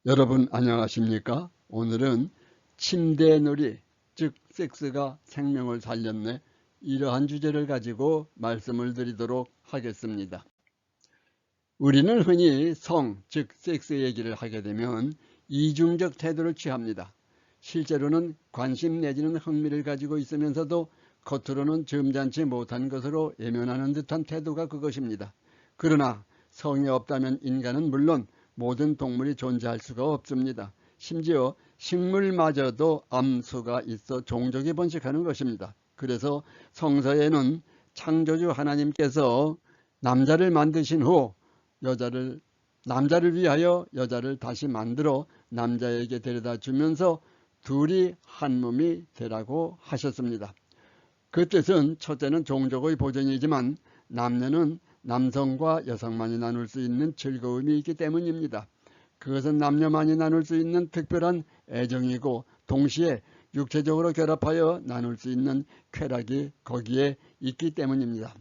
여러분 안녕하십니까? 오늘은 침대놀이, 즉 섹스가 생명을 살렸네, 이러한 주제를 가지고 말씀을 드리도록 하겠습니다. 우리는 흔히 성, 즉 섹스 얘기를 하게 되면 이중적 태도를 취합니다. 실제로는 관심 내지는 흥미를 가지고 있으면서도 겉으로는 점잖지 못한 것으로 외면하는 듯한 태도가 그것입니다. 그러나 성이 없다면 인간은 물론 모든 동물이 존재할 수가 없습니다. 심지어 식물마저도 암수가 있어 종족이 번식하는 것입니다. 그래서 성서에는 창조주 하나님께서 남자를 만드신 후 남자를 위하여 여자를 다시 만들어 남자에게 데려다 주면서 둘이 한 몸이 되라고 하셨습니다. 그 뜻은 첫째는 종족의 보존이지만 남녀는 남성과 여성만이 나눌 수 있는 즐거움이 있기 때문입니다. 그것은 남녀만이 나눌 수 있는 특별한 애정이고 동시에 육체적으로 결합하여 나눌 수 있는 쾌락이 거기에 있기 때문입니다.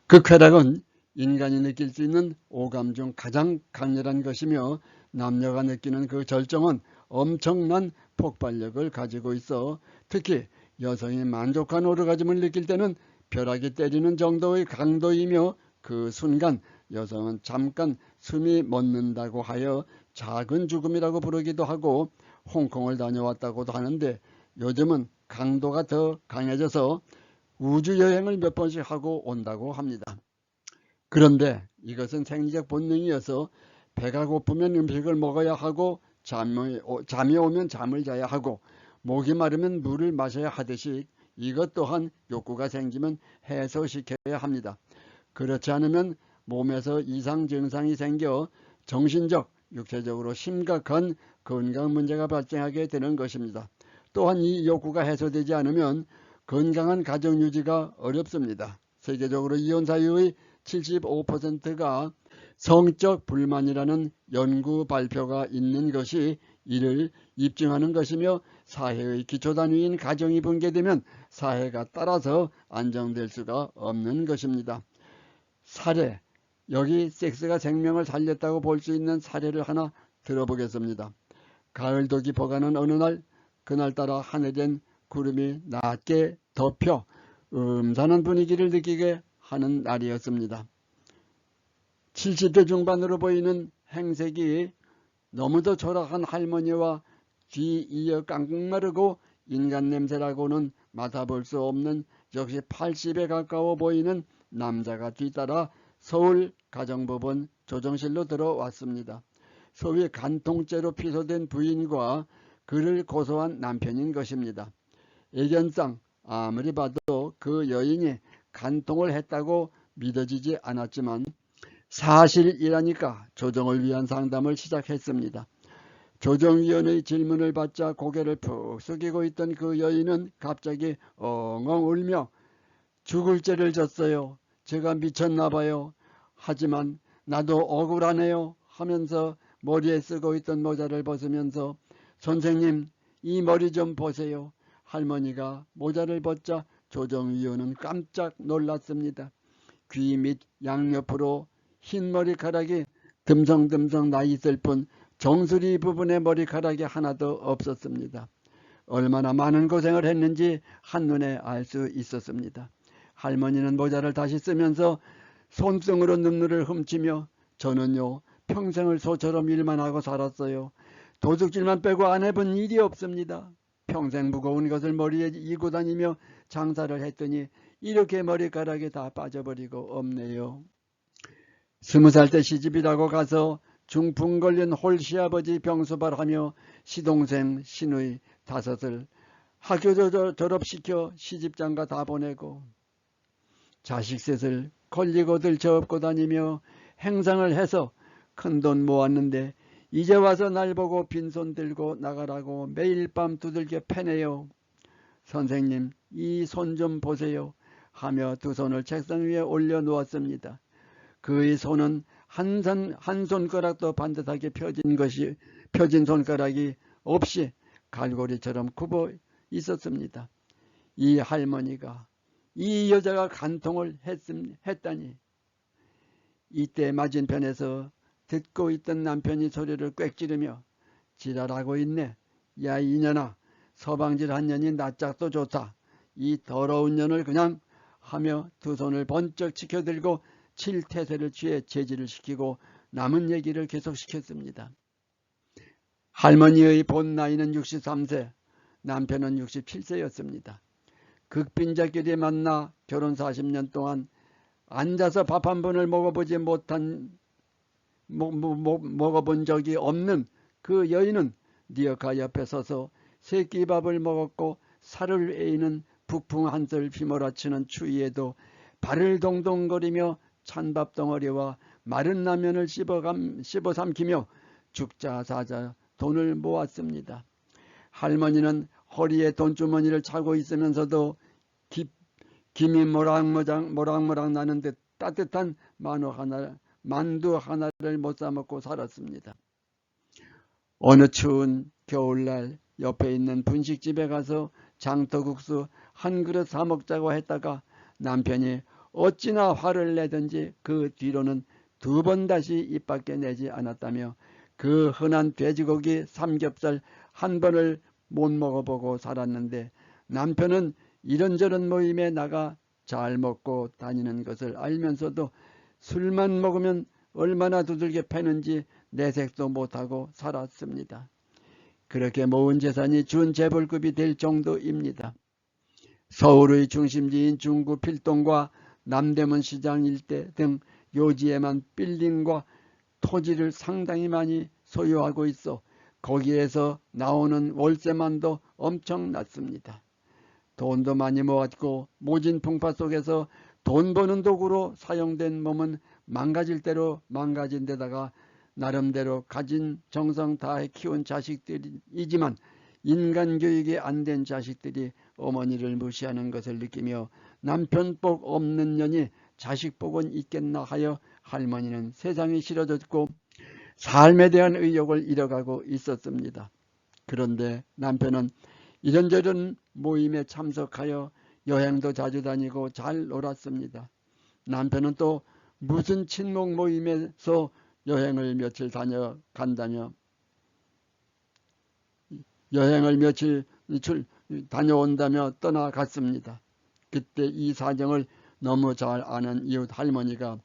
그 쾌락은 인간이 느낄 수 있는 오감 중 가장 강렬한 것이며 남녀가 느끼는 그 절정은 엄청난 폭발력을 가지고 있어 특히 여성이 만족한 오르가즘을 느낄 때는 벼락이 때리는 정도의 강도이며 그 순간 여성은 잠깐 숨이 멎는다고 하여 작은 죽음이라고 부르기도 하고 홍콩을 다녀왔다고도 하는데 요즘은 강도가 더 강해져서 우주여행을 몇 번씩 하고 온다고 합니다. 그런데 이것은 생리적 본능이어서 배가 고프면 음식을 먹어야 하고 잠이 오면 잠을 자야 하고 목이 마르면 물을 마셔야 하듯이 이것 또한 욕구가 생기면 해소시켜야 합니다. 그렇지 않으면 몸에서 이상 증상이 생겨 정신적, 육체적으로 심각한 건강 문제가 발생하게 되는 것입니다. 또한 이 욕구가 해소되지 않으면 건강한 가정 유지가 어렵습니다. 세계적으로 이혼 사유의 75%가 성적 불만이라는 연구 발표가 있는 것이 이를 입증하는 것이며 사회의 기초단위인 가정이 붕괴되면 사회가 따라서 안정될 수가 없는 것입니다. 사례, 여기 섹스가 생명을 살렸다고 볼 수 있는 사례를 하나 들어보겠습니다. 가을도 깊어가는 어느 날 그날따라 하늘엔 구름이 낮게 덮여 음산한 분위기를 느끼게 하는 날이었습니다. 70대 중반으로 보이는 행색이 너무도 초라한 할머니와 뒤이어 깡깡마르고 인간 냄새라고는 맡아볼 수 없는 역시 80에 가까워 보이는 남자가 뒤따라 서울 가정법원 조정실로 들어왔습니다. 소위 간통죄로 피소된 부인과 그를 고소한 남편인 것입니다. 애견상 아무리 봐도 그 여인이 간통을 했다고 믿어지지 않았지만 사실이라니까 조정을 위한 상담을 시작했습니다. 조정위원의 질문을 받자 고개를 푹 숙이고 있던 그 여인은 갑자기 엉엉 울며 죽을 죄를 졌어요. 제가 미쳤나봐요. 하지만 나도 억울하네요 하면서 머리에 쓰고 있던 모자를 벗으면서 선생님, 이 머리 좀 보세요. 할머니가 모자를 벗자 조정위원은 깜짝 놀랐습니다. 귀 밑 양옆으로 흰 머리카락이 듬성듬성 나 있을 뿐 정수리 부분의 머리카락이 하나도 없었습니다. 얼마나 많은 고생을 했는지 한눈에 알 수 있었습니다. 할머니는 모자를 다시 쓰면서 손등으로 눈물을 훔치며 저는요 평생을 소처럼 일만 하고 살았어요. 도둑질만 빼고 안 해본 일이 없습니다. 평생 무거운 것을 머리에 이고 다니며 장사를 했더니 이렇게 머리카락이 다 빠져버리고 없네요. 20살 때 시집이라고 가서 중풍 걸린 홀 시아버지 병수발하며 시동생 시누이 5을 학교 졸업시켜 시집장가 다 보내고 자식 셋을 걸리고 들쳐업고 다니며 행상을 해서 큰돈 모았는데 이제 와서 날 보고 빈손 들고 나가라고 매일 밤 두들겨 패네요. 선생님, 이 손 좀 보세요 하며 두 손을 책상 위에 올려놓았습니다. 그의 손은 한 손가락도 반듯하게 펴진 손가락이 없이 갈고리처럼 굽어 있었습니다. 이 할머니가 이 여자가 간통을 했다니. 이때 맞은편에서 듣고 있던 남편이 소리를 꽥 지르며 지랄하고 있네. 야 이년아, 서방질 한 년이 낯짝도 좋다. 이 더러운 년을 그냥 하며 두 손을 번쩍 치켜들고 칠태세를 취해 제지를 시키고 남은 얘기를 계속시켰습니다. 할머니의 본 나이는 63세, 남편은 67세였습니다. 극빈자끼리 만나 결혼 40년 동안 앉아서 밥 한 번을 먹어본 적이 없는 그 여인은 니어카 옆에 서서 새끼밥을 먹었고 살을 에이는 북풍 한술 휘몰아치는 추위에도 발을 동동거리며 찬밥 덩어리와 마른 라면을 씹어 삼키며 죽자 사자 돈을 모았습니다. 할머니는 허리에 돈주머니를 차고 있으면서도 김이 모락모락 나는 듯 따뜻한 만두 하나를 못 사먹고 살았습니다. 어느 추운 겨울날 옆에 있는 분식집에 가서 장터국수 한 그릇 사 먹자고 했다가 남편이 어찌나 화를 내든지 그 뒤로는 두 번 다시 입 밖에 내지 않았다며 그 흔한 돼지고기 삼겹살 한 번을 못 먹어보고 살았는데 남편은 이런저런 모임에 나가 잘 먹고 다니는 것을 알면서도 술만 먹으면 얼마나 두들겨 패는지 내색도 못하고 살았습니다. 그렇게 모은 재산이 준재벌급이 될 정도입니다. 서울의 중심지인 중구 필동과 남대문 시장 일대 등 요지에만 빌딩과 토지를 상당히 많이 소유하고 있어 거기에서 나오는 월세만도 엄청났습니다. 돈도 많이 모았고 모진 풍파 속에서 돈 버는 도구로 사용된 몸은 망가질 대로 망가진 데다가 나름대로 가진 정성 다해 키운 자식들이지만 인간 교육이 안 된 자식들이 어머니를 무시하는 것을 느끼며 남편 복 없는 년이 자식 복은 있겠나 하여 할머니는 세상이 싫어졌고 삶에 대한 의욕을 잃어가고 있었습니다. 그런데 남편은 이런저런 모임에 참석하여 여행도 자주 다니고 잘 놀았습니다. 남편은 또 무슨 친목 모임에서 여행을 며칠 다녀온다며 떠나갔습니다. 그때 이 사정을 너무 잘 아는 이웃 할머니가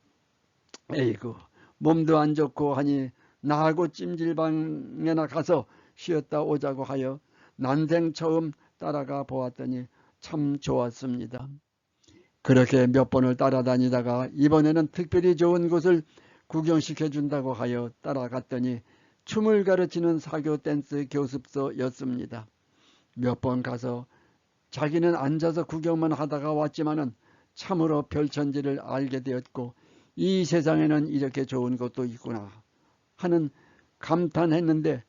에이구 몸도 안 좋고 하니 나하고 찜질방에나 가서 쉬었다 오자고 하여 난생 처음 따라가 보았더니 참 좋았습니다. 그렇게 몇 번을 따라다니다가 이번에는 특별히 좋은 곳을 구경시켜준다고 하여 따라갔더니 춤을 가르치는 사교 댄스 교습소였습니다. 몇 번 가서 자기는 앉아서 구경만 하다가 왔지만은 참으로 별천지를 알게 되었고 이 세상에는 이렇게 좋은 것도 있구나 하는 감탄했는데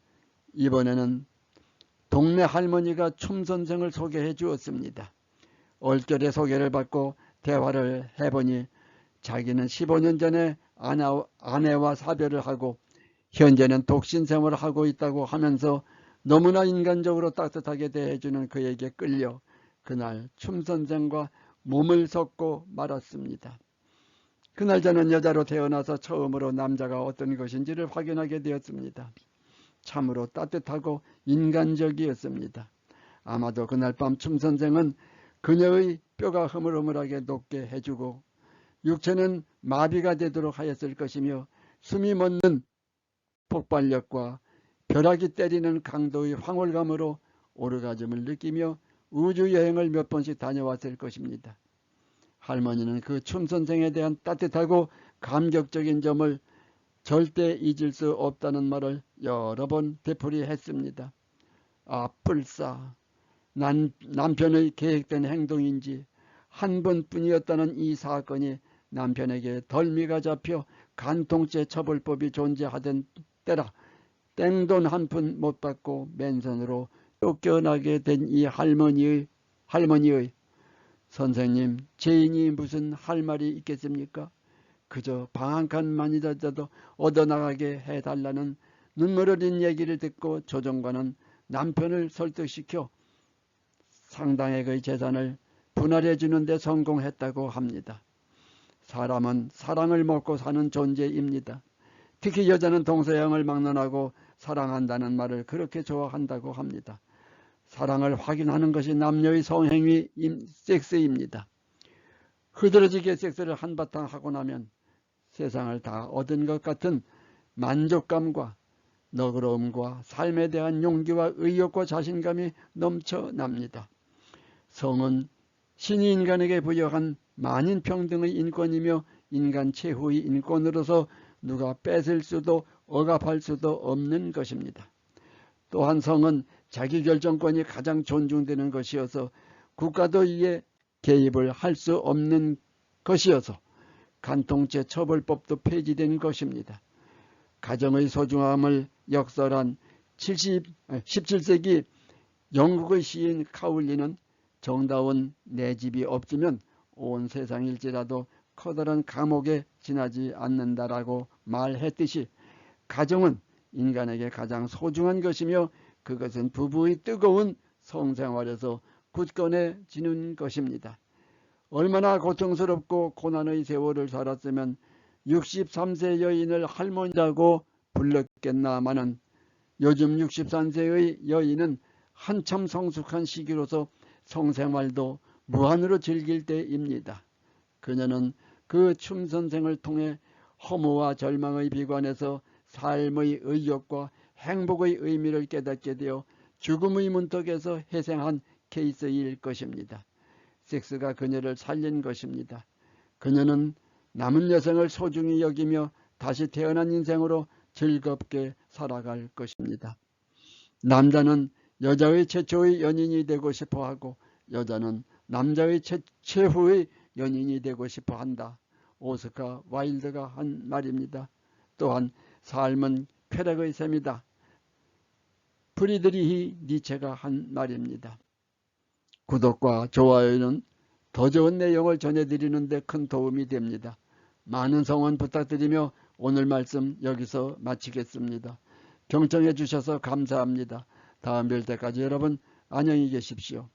이번에는 동네 할머니가 춤 선생을 소개해 주었습니다. 얼결에 소개를 받고 대화를 해보니 자기는 15년 전에 아내와 사별을 하고 현재는 독신 생활을 하고 있다고 하면서 너무나 인간적으로 따뜻하게 대해주는 그에게 끌려 그날 춤 선생과 몸을 섞고 말았습니다. 그날 저는 여자로 태어나서 처음으로 남자가 어떤 것인지를 확인하게 되었습니다. 참으로 따뜻하고 인간적이었습니다. 아마도 그날 밤 춤 선생은 그녀의 뼈가 흐물흐물하게 녹게 해주고 육체는 마비가 되도록 하였을 것이며 숨이 멎는 폭발력과 벼락이 때리는 강도의 황홀감으로 오르가즘을 느끼며 우주여행을 몇 번씩 다녀왔을 것입니다. 할머니는 그 춤선생에 대한 따뜻하고 감격적인 점을 절대 잊을 수 없다는 말을 여러 번 되풀이했습니다. 아 뿔싸 남편의 계획된 행동인지 한 번뿐이었다는 이 사건이 남편에게 덜미가 잡혀 간통죄 처벌법이 존재하던 때라 땡돈 한 푼 못 받고 맨손으로 쫓겨나게 된 이 할머니의 선생님 죄인이 무슨 할 말이 있겠습니까? 그저 방 한 칸만이라도 얻어나가게 해달라는 눈물 어린 얘기를 듣고 조정관은 남편을 설득시켜 상당액의 재산을 분할해 주는데 성공했다고 합니다. 사람은 사랑을 먹고 사는 존재입니다. 특히 여자는 동서양을 막론하고 사랑한다는 말을 그렇게 좋아한다고 합니다. 사랑을 확인하는 것이 남녀의 성행위 섹스입니다. 흐드러지게 섹스를 한바탕 하고 나면 세상을 다 얻은 것 같은 만족감과 너그러움과 삶에 대한 용기와 의욕과 자신감이 넘쳐납니다. 성은 신이 인간에게 부여한 만인평등의 인권이며 인간 최후의 인권으로서 누가 뺏을 수도 억압할 수도 없는 것입니다. 또한 성은 자기결정권이 가장 존중되는 것이어서 국가도 이에 개입을 할 수 없는 것이어서 간통죄 처벌법도 폐지된 것입니다. 가정의 소중함을 역설한 17세기 영국의 시인 카울리는 정다운 내 집이 없으면 온 세상일지라도 커다란 감옥에 지나지 않는다라고 말했듯이 가정은 인간에게 가장 소중한 것이며 그것은 부부의 뜨거운 성생활에서 굳건해지는 것입니다. 얼마나 고통스럽고 고난의 세월을 살았으면 63세 여인을 할머니라고 불렀겠나마는 요즘 63세의 여인은 한참 성숙한 시기로서 성생활도 무한으로 즐길 때입니다. 그녀는 그 춤선생을 통해 허무와 절망의 비관에서 삶의 의욕과 행복의 의미를 깨닫게 되어 죽음의 문턱에서 회생한 케이스일 것입니다. 섹스가 그녀를 살린 것입니다. 그녀는 남은 여생을 소중히 여기며 다시 태어난 인생으로 즐겁게 살아갈 것입니다. 남자는 여자의 최초의 연인이 되고 싶어하고 여자는 남자의 최후의 연인이 되고 싶어한다. 오스카 와일드가 한 말입니다. 또한 삶은 쾌락의 셈이다. 프리드리히 니체가 한 말입니다. 구독과 좋아요는 더 좋은 내용을 전해드리는 데 큰 도움이 됩니다. 많은 성원 부탁드리며 오늘 말씀 여기서 마치겠습니다. 경청해 주셔서 감사합니다. 다음 뵐 때까지 여러분 안녕히 계십시오.